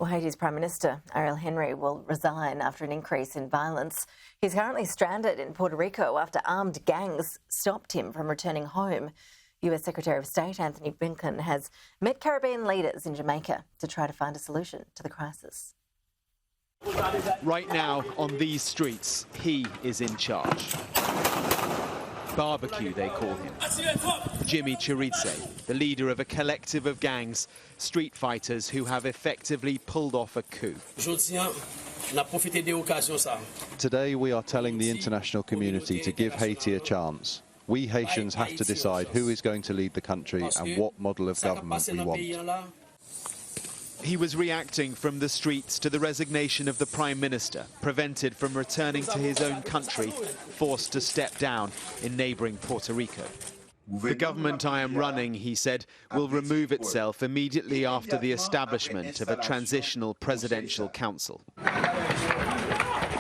Well, Haiti's Prime Minister, Ariel will resign after an increase in violence. He's currently stranded in Puerto Rico after armed gangs stopped him from returning home. US Secretary of State Anthony Blinken has met Caribbean leaders in Jamaica to try to find a solution to the crisis. Right now, on these streets, he is in charge. Barbecue, they call him. Jimmy Chirize, the leader of a collective of gangs, street fighters who have effectively pulled off a coup. Today we are telling the international community to give Haiti a chance. We Haitians have to decide who is going to lead the country and what model of government we want. He was reacting from the streets to the resignation of the Prime Minister, prevented from returning to his own country, forced to step down in neighbouring Puerto Rico. The government I am running, he said, will remove itself immediately after the establishment of a transitional presidential council.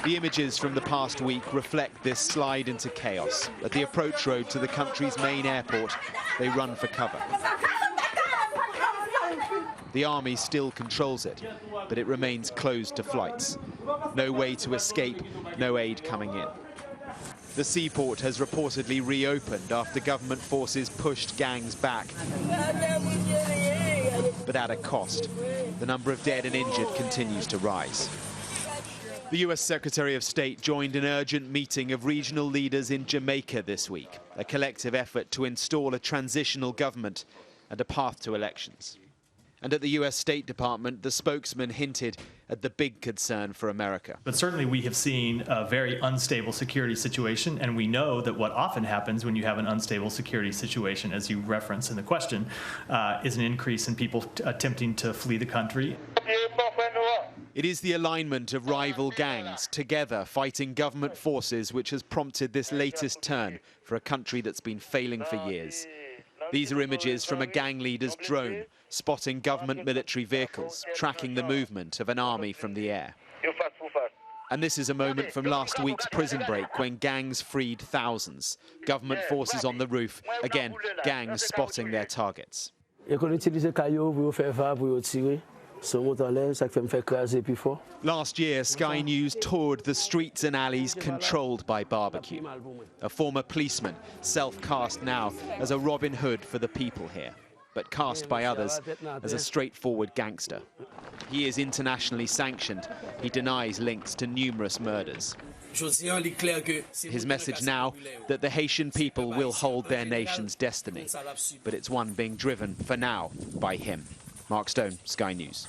The images from the past week reflect this slide into chaos. At the approach road to the country's main airport, they run for cover. The army still controls it, but it remains closed to flights. No way to escape, no aid coming in. The seaport has reportedly reopened after government forces pushed gangs back, but at a cost. The number of dead and injured continues to rise. The US Secretary of State joined an urgent meeting of regional leaders in Jamaica this week, a collective effort to install a transitional government and a path to elections. And at the US State Department, the spokesman hinted at the big concern for America. But certainly we have seen a very unstable security situation, and we know that what often happens when you have an unstable security situation, as you reference in the question, is an increase in people attempting to flee the country. It is the alignment of rival gangs together fighting government forces which has prompted this latest turn for a country that's been failing for years. These are images from a gang leader's drone, spotting government military vehicles, tracking the movement of an army from the air. And this is a moment from last week's prison break when gangs freed thousands. Government forces on the roof, again, gangs spotting their targets. Last year, Sky News toured the streets and alleys controlled by barbecue. A former policeman, self-cast now as a Robin Hood for the people here, but cast by others as a straightforward gangster. He is internationally sanctioned. He denies links to numerous murders. His message now that the Haitian people will hold their nation's destiny, but it's one being driven, for now, by him. Mark Stone, Sky News.